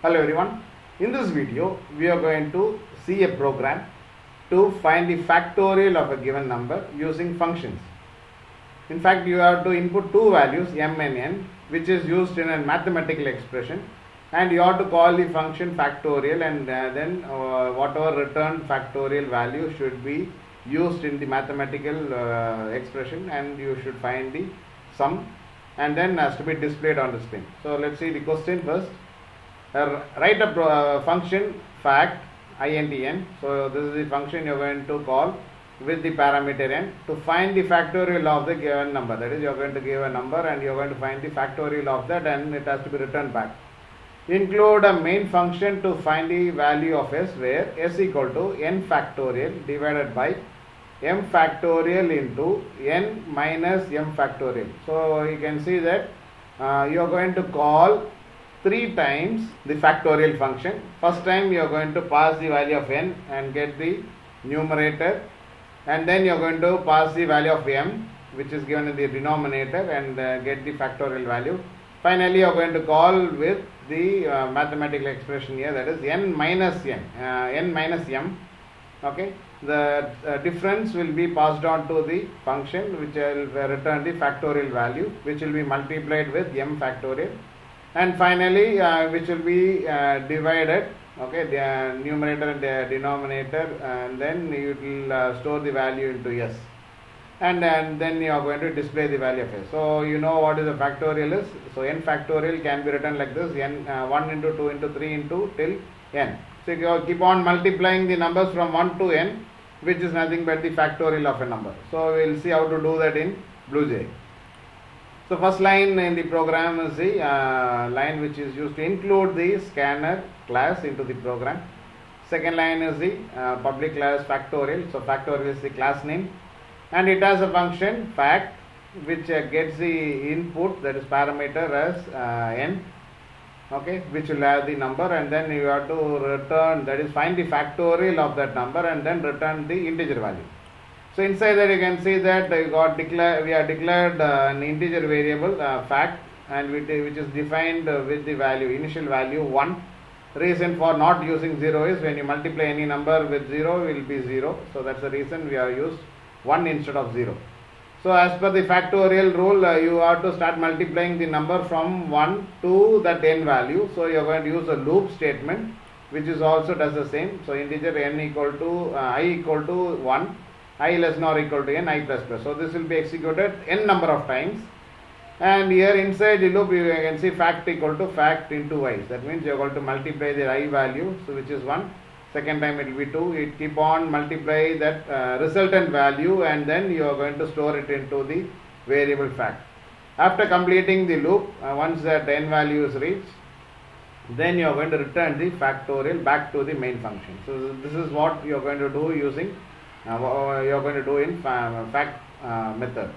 Hello everyone. In this video, we are going to see a program to find the factorial of a given number using functions. In fact, you have to input two values m and n, which is used in a mathematical expression, and you have to call the function factorial, and then whatever returned factorial value should be used in the mathematical expression, and you should find the sum, and then has to be displayed on the screen. So let's see the question first. Write a function fact int. So this is the function you are going to call with the parameter n to find the factorial of the given number. That is, you are going to give a number and you are going to find the factorial of that, and it has to be returned back. Include a main function to find the value of s, where s equal to n factorial divided by m factorial into n minus m factorial. So you can see that you are going to call 3 times the factorial function. First time you are going to pass the value of n and get the numerator, and then you are going to pass the value of m, which is given in the denominator, and get the factorial value. Finally, you are going to call with the mathematical expression here, that is n minus m. Okay, the difference will be passed on to the function, which will return the factorial value, which will be multiplied with m factorial, and finally which will be divided, okay, the numerator and the denominator, and then you will store the value into s, and then you are going to display the value of s. So you know what is the factorial is. So n factorial can be written like this: n 1 into 2 into 3 into till n. So you keep on multiplying the numbers from 1 to n, which is nothing but the factorial of a number. So we will see how to do that in BlueJ. So first line in the program is the line which is used to include the scanner class into the program. Second line is the public class factorial. So factorial is the class name, and it has a function fact, which gets the input, that is parameter, as n, okay, which will have the number, and then you have to return, that is find the factorial of that number and then return the integer value. So inside that you can see that we have declared an integer variable fact, and which is defined with the value, initial value 1. Reason for not using 0 is when you multiply any number with 0, will be 0. So that's the reason we have used 1 instead of 0. So as per the factorial rule, you have to start multiplying the number from 1 to that n value. So you are going to use a loop statement, which is also does the same. So integer n equal to I equal to 1, I less than or equal to n, I plus plus. So this will be executed n number of times, and here inside the loop you can see fact equal to fact into I. That means you are going to multiply the I value, so which is 1. Second time it will be 2. It keep on multiply that resultant value, and then you are going to store it into the variable fact. After completing the loop, once that n value is reached, then you are going to return the factorial back to the main function. So this is what you are going to do using you are going to do in fact method.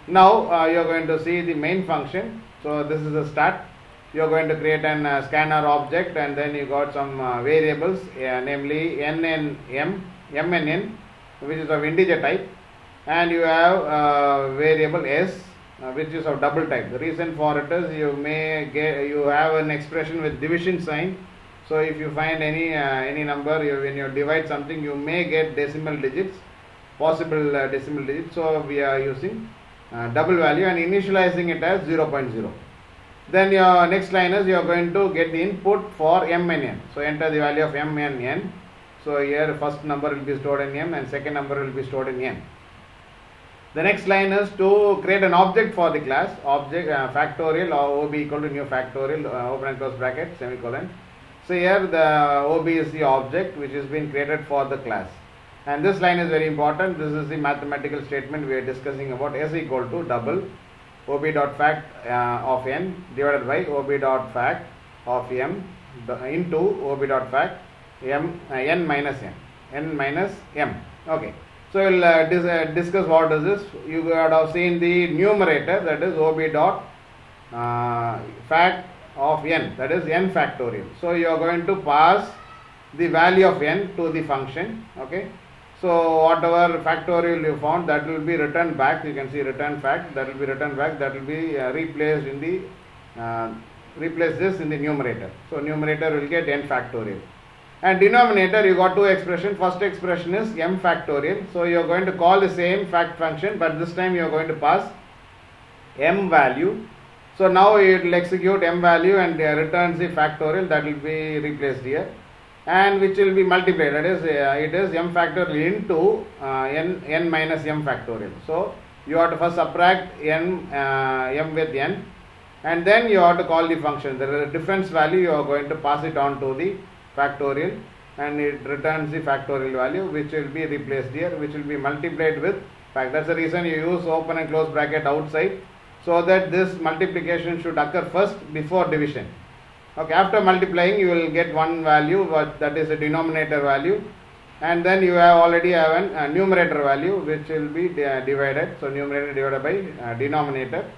Now you are going to see the main function. So this is the start. You are going to create an scanner object, and then you got some variables, namely n and m and n, which is of integer type, and you have variable s, which is of double type. The reason for it is you have an expression with division sign. So if you find any number, when you divide something, you may get decimal digits, possible decimal digits. So we are using double value and initializing it as 0.0. Then your next line is you are going to get the input for m and n. So enter the value of m and n. So here first number will be stored in m and second number will be stored in n. The next line is to create an object for the class, object factorial or ob equal to new factorial, open and close bracket, semicolon. So here the ob is the object which has been created for the class. And this line is very important. This is the mathematical statement we are discussing about. S equal to double ob.fact of n divided by ob.fact of m into ob.fact n minus m. Okay. So we will discuss what is this. You would have seen the numerator, that is ob.fact of n, that is n factorial. So you are going to pass the value of n to the function. Okay. So whatever factorial you found, that will be returned back. You can see return fact, that will be returned back, that will be replaced in the replace this in the numerator. So numerator will get n factorial. And denominator, you got two expressions. First expression is m factorial. So you are going to call the same fact function, but this time you are going to pass m value. So now it will execute m value and returns the factorial that will be replaced here, and which will be multiplied. That is, it is m factorial into n minus m factorial. So you have to first subtract m with n, and then you have to call the function. The difference value you are going to pass it on to the factorial, and it returns the factorial value, which will be replaced here, which will be multiplied with fact. That's the reason you use open and close bracket outside, so that this multiplication should occur first before division. Okay, after multiplying you will get one value, that is a denominator value, and then you already have a numerator value which will be divided. So numerator divided by denominator,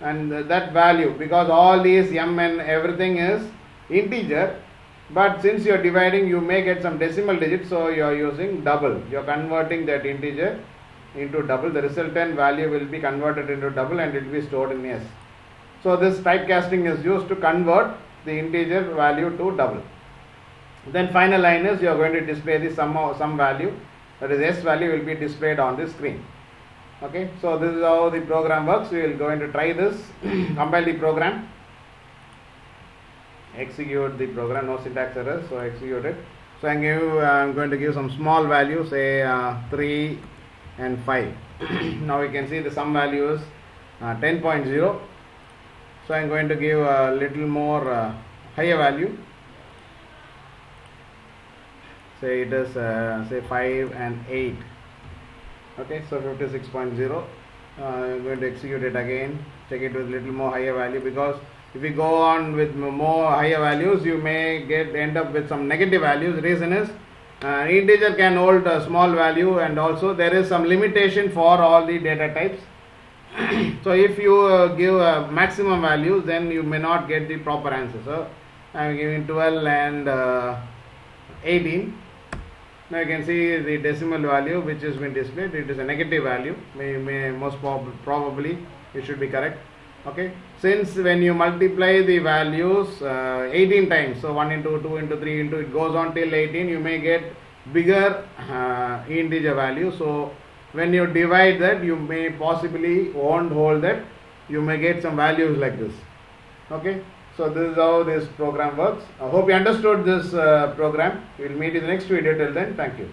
and that value, because all these m and everything is integer, but since you are dividing you may get some decimal digits, so you are using double. You are converting that integer into double. The resultant value will be converted into double and it will be stored in S. So this typecasting is used to convert the integer value to double. Then final line is you are going to display the some value, that is S value, will be displayed on the screen. Okay, so this is how the program works. We will going to try this. Compile the program, execute the program, no syntax errors, so execute it. So I'm going to give some small value, say 3 and 5. Now we can see the sum value is 10.0. So I'm going to give a little more higher value. Say it is say 5 and 8. Okay, so 56.0. I'm going to execute it again, check it with little more higher value, because if you go on with more higher values you may end up with some negative values. Reason is integer can hold a small value, and also there is some limitation for all the data types. So if you give a maximum value, then you may not get the proper answer. So I am giving 12 and 18. Now you can see the decimal value which has been displayed. It is a negative value. Most probably it should be correct. Okay, since when you multiply the values 18 times, so 1 into 2 into 3 into, it goes on till 18, you may get bigger integer value. So when you divide that, you may possibly won't hold that, you may get some values like this. Okay, so this is how this program works. I hope you understood this program. We will meet in the next video. Till then, thank you.